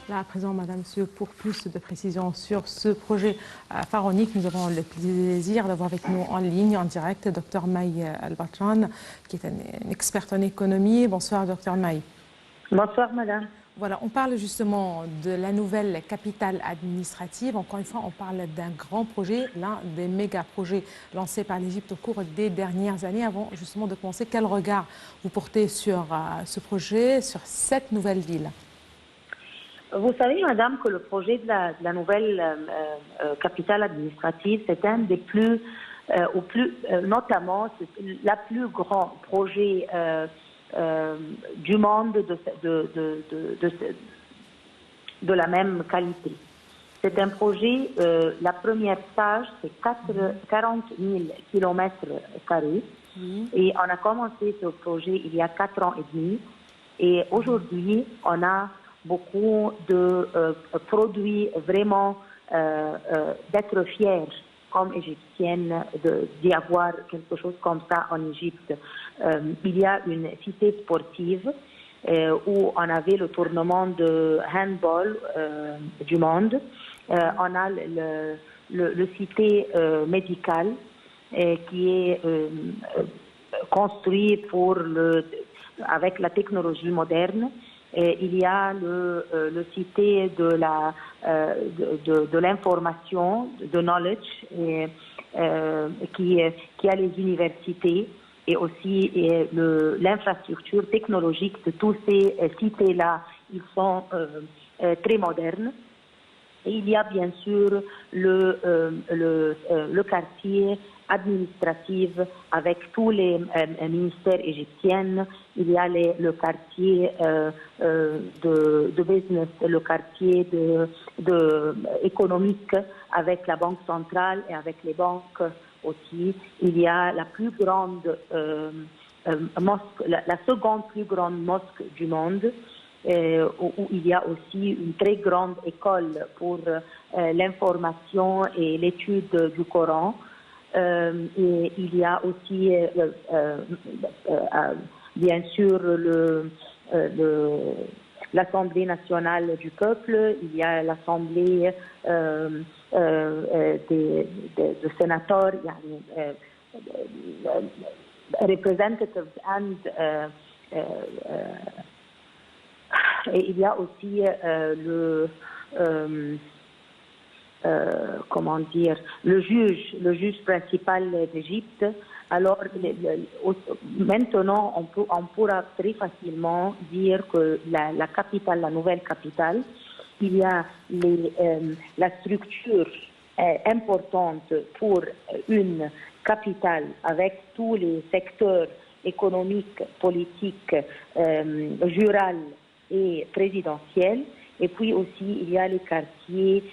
Là, à présent, Madame, Monsieur, pour plus de précisions sur ce projet pharaonique, nous avons le plaisir d'avoir avec nous en ligne, en direct, Dr Maï Al-Batran, qui est un expert en économie. Bonsoir, Dr Maï. Bonsoir, madame. Voilà, on parle justement de la nouvelle capitale administrative. Encore une fois, on parle d'un grand projet, l'un des méga projets lancés par l'Égypte au cours des dernières années. Avant justement de commencer, quel regard vous portez sur ce projet, sur cette nouvelle ville? Vous savez, madame, que le projet de la nouvelle capitale administrative, c'est un des plus, notamment, c'est la plus grand projet du monde de la même qualité. C'est un projet, la première stage, c'est 40 000 km². Et on a commencé ce projet il y a 4 ans et demi. Et aujourd'hui, on a beaucoup de produits vraiment d'être fiers comme égyptienne d'y avoir quelque chose comme ça en Égypte. Il y a une cité sportive où on avait le tournement de handball du monde. On a le cité médical qui est construit avec la technologie moderne. Il y a le cité de l'information, de knowledge, qui a les universités et aussi l'infrastructure technologique de tous ces cités-là. Ils sont très modernes. Et il y a bien sûr le quartier administratif avec tous les ministères égyptiens. Il y a le quartier de business, le quartier économique avec la banque centrale et avec les banques aussi. Il y a la plus grande mosquée, la seconde plus grande mosquée du monde. Où il y a aussi une très grande école pour l'information et l'étude du Coran. Et il y a aussi, bien sûr, l'Assemblée nationale du peuple, il y a l'Assemblée des sénateurs, representatives et il y a aussi le juge principal d'Égypte. Alors maintenant, on pourra très facilement dire que la capitale, la nouvelle capitale, il y a la structure importante pour une capitale avec tous les secteurs économiques, politiques, rural et présidentiel. Et puis aussi, il y a les quartiers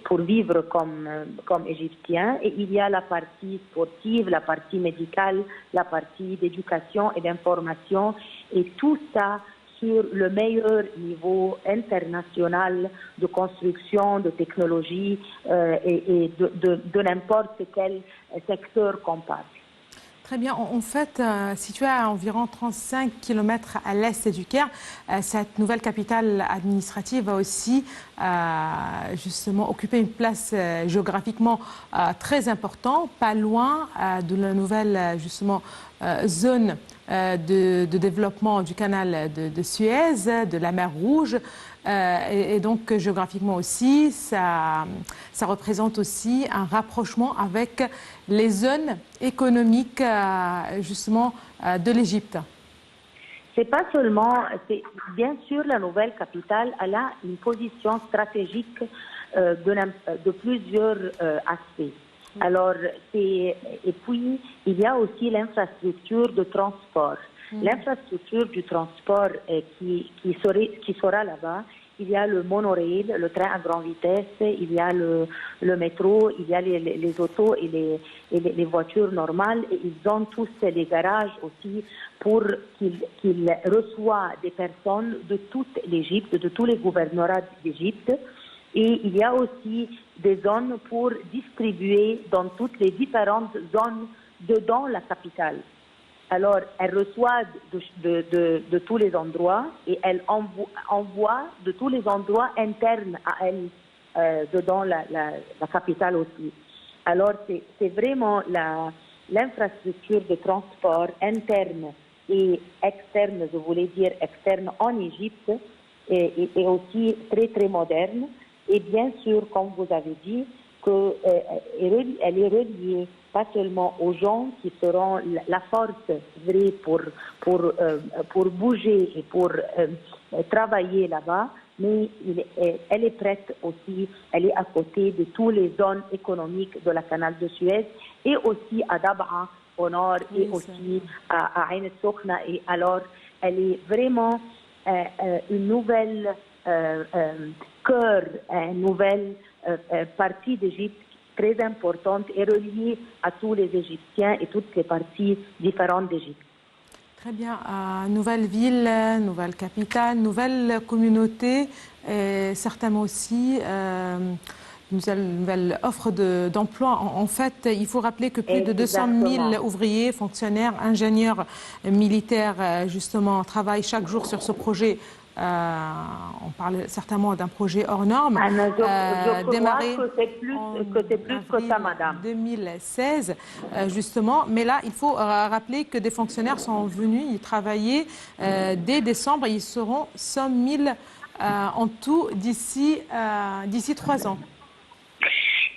pour vivre comme Égyptien. Et il y a la partie sportive, la partie médicale, la partie d'éducation et d'information. Et tout ça sur le meilleur niveau international de construction, de technologie et de n'importe quel secteur qu'on parle. Très bien. En fait, située à environ 35 km à l'est du Caire, cette nouvelle capitale administrative va aussi justement occuper une place géographiquement très importante, pas loin de la nouvelle justement zone de développement du canal de Suez, de la mer Rouge. Et donc géographiquement aussi, ça représente aussi un rapprochement avec les zones économiques justement de l'Égypte. C'est pas seulement, bien sûr, la nouvelle capitale, elle a une position stratégique de plusieurs aspects. Alors, et puis, il y a aussi l'infrastructure de transport. L'infrastructure du transport qui sera là-bas, il y a le monorail, le train à grande vitesse, il y a le métro, il y a les autos et les voitures normales. Et ils ont tous les garages aussi pour qu'ils reçoivent des personnes de toute l'Égypte, de tous les gouvernorats d'Égypte. Et il y a aussi des zones pour distribuer dans toutes les différentes zones dedans la capitale. Alors, elle reçoit de tous les endroits et elle envoie de tous les endroits internes à elle, dedans la capitale aussi. Alors, c'est vraiment l'infrastructure de transport interne et externe, je voulais dire externe en Égypte, et aussi très, très moderne. Et bien sûr, comme vous avez dit, elle est reliée pas seulement aux gens qui seront la force vraie pour bouger et pour travailler là-bas, mais elle est prête aussi, elle est à côté de toutes les zones économiques de la canal de Suez et aussi à Dab'a au nord et aussi à Ain el-Sokhna. Et alors, elle est vraiment une nouvelle cœur, une nouvelle partie d'Égypte très importante et reliée à tous les Égyptiens et toutes les parties différentes d'Égypte. Très bien. Nouvelle ville, nouvelle capitale, nouvelle communauté, et certainement aussi nouvelle offre d'emploi. En fait, il faut rappeler que plus de 200 000 ouvriers, fonctionnaires, ingénieurs militaires, justement, travaillent chaque jour sur ce projet. On parle certainement d'un projet hors norme. Je démarré que c'est plus que ça, madame. 2016, justement. Mais là, il faut rappeler que des fonctionnaires sont venus y travailler dès décembre. Ils seront 100 000 en tout d'ici 3 ans.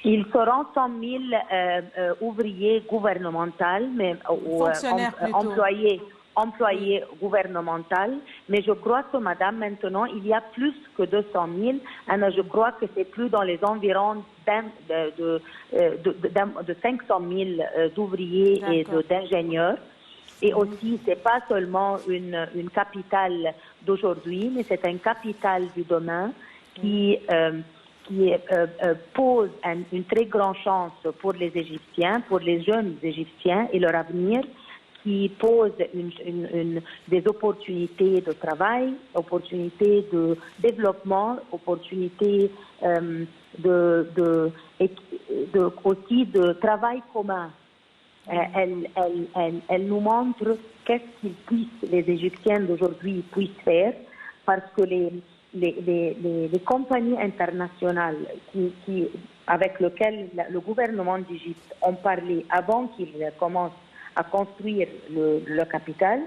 Ils seront 100 000 ouvriers gouvernementaux, mais employés gouvernementaux, mais je crois que, madame, maintenant, il y a plus que 200 000. Je crois que c'est plus dans les environs de 500 000 d'ouvriers et d'ingénieurs. Et aussi, ce n'est pas seulement une capitale d'aujourd'hui, mais c'est une capitale du demain qui pose une très grande chance pour les Égyptiens, pour les jeunes Égyptiens et leur avenir, qui pose des opportunités de travail, opportunités de développement, opportunités aussi de travail commun. Elle nous montre qu'est-ce les Égyptiens d'aujourd'hui puissent faire, parce que les compagnies internationales avec lesquelles le gouvernement d'Égypte ont parlé avant qu'ils commencent à construire le capital,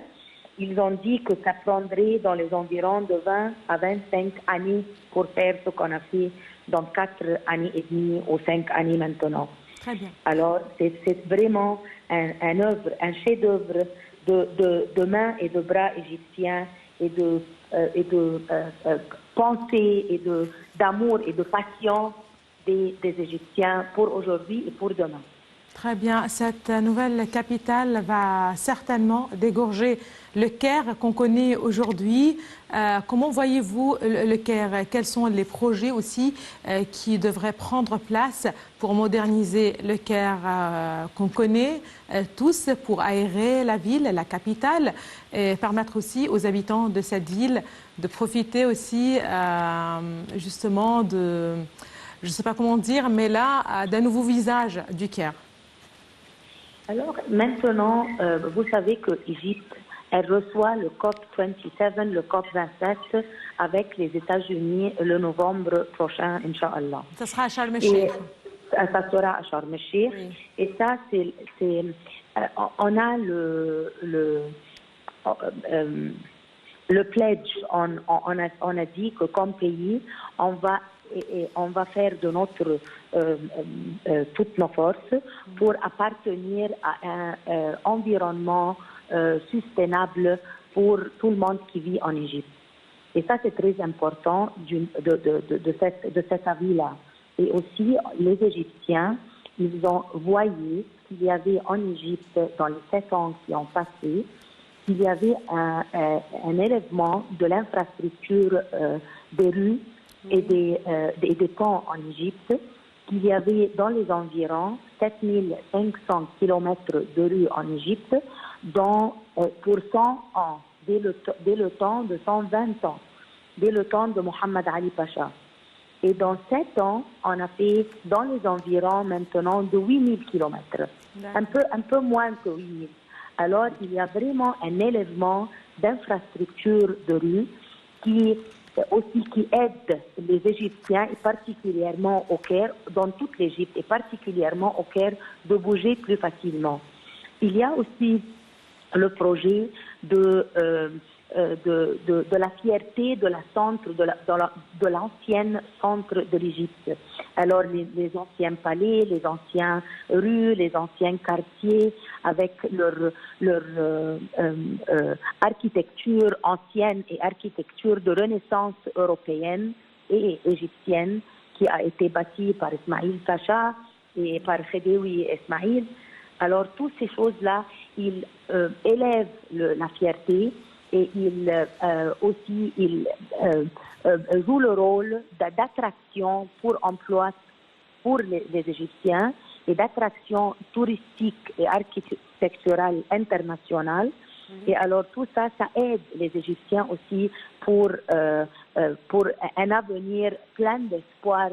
ils ont dit que ça prendrait dans les environs de 20 à 25 années pour faire ce qu'on a fait dans 4 années et demie ou 5 années maintenant. Très bien. Alors, c'est vraiment un chef-d'œuvre de mains et de bras égyptiens et de pensée et d'amour et de passion des Égyptiens pour aujourd'hui et pour demain. Très bien. Cette nouvelle capitale va certainement dégorger le Caire qu'on connaît aujourd'hui. Comment voyez-vous le Caire? Quels sont les projets aussi qui devraient prendre place pour moderniser le Caire qu'on connaît tous, pour aérer la ville, la capitale, et permettre aussi aux habitants de cette ville de profiter aussi justement de, je ne sais pas comment dire, mais là, d'un nouveau visage du Caire? Alors maintenant, vous savez que l'Égypte, elle reçoit le COP 27, le COP 27 avec les États-Unis le novembre prochain, Inch'Allah. Ça sera à Sharm el-Sheikh. Ça sera à Sharm el-Sheikh. Oui. Et ça, on a le pledge, on a dit que comme pays, on va faire de toutes nos forces pour appartenir à un environnement soutenable pour tout le monde qui vit en Égypte. Et ça, c'est très important de cet avis-là. Et aussi, les Égyptiens, ils ont voyé qu'il y avait en Égypte, dans les 7 ans qui ont passé, qu'il y avait un élèvement de l'infrastructure des rues et des ponts en Égypte, qu'il y avait dans les environs 7500 km de rues en Égypte, dont pour 100 ans, dès le temps de 120 ans, dès le temps de Mohammed Ali Pacha. Et dans 7 ans, on a fait dans les environs maintenant de 8000 km, un peu moins que 8000. Alors, il y a vraiment un élèvement d'infrastructures de rue qui aide les Égyptiens, et particulièrement au Caire, dans toute l'Égypte, et particulièrement au Caire, de bouger plus facilement. Il y a aussi le projet de la fierté de la centre, de l'ancienne centre de l'Égypte. Alors les anciens palais, les anciennes rues, les anciens quartiers, avec leur architecture ancienne et architecture de renaissance européenne et égyptienne, qui a été bâtie par Ismail Pacha et par Khedive Ismail. Alors toutes ces choses-là, ils élèvent la fierté, et il joue le rôle d'attraction pour emploi pour les Égyptiens et d'attraction touristique et architecturale internationale. Et alors tout ça, ça aide les Égyptiens aussi pour un avenir plein d'espoir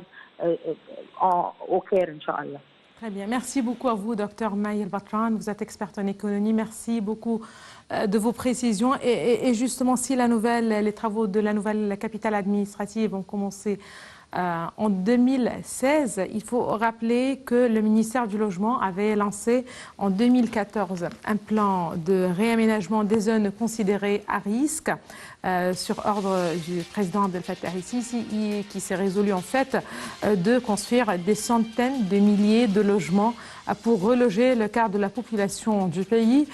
au Caire, Inch'Allah. Très bien. Merci beaucoup à vous, Dr Maï El-Batran. Vous êtes experte en économie. Merci beaucoup de vos précisions. Et justement, si les travaux de la nouvelle capitale administrative ont commencé en 2016, il faut rappeler que le ministère du Logement avait lancé en 2014 un plan de réaménagement des zones considérées à risque sur ordre du président Abdel Fattah el-Sisi, qui s'est résolu en fait de construire des centaines de milliers de logements pour reloger le quart de la population du pays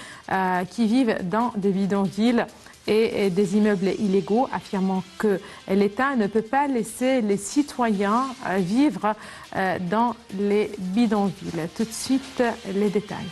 qui vivent dans des bidonvilles et des immeubles illégaux, affirmant que l'État ne peut pas laisser les citoyens vivre dans les bidonvilles. Tout de suite, les détails.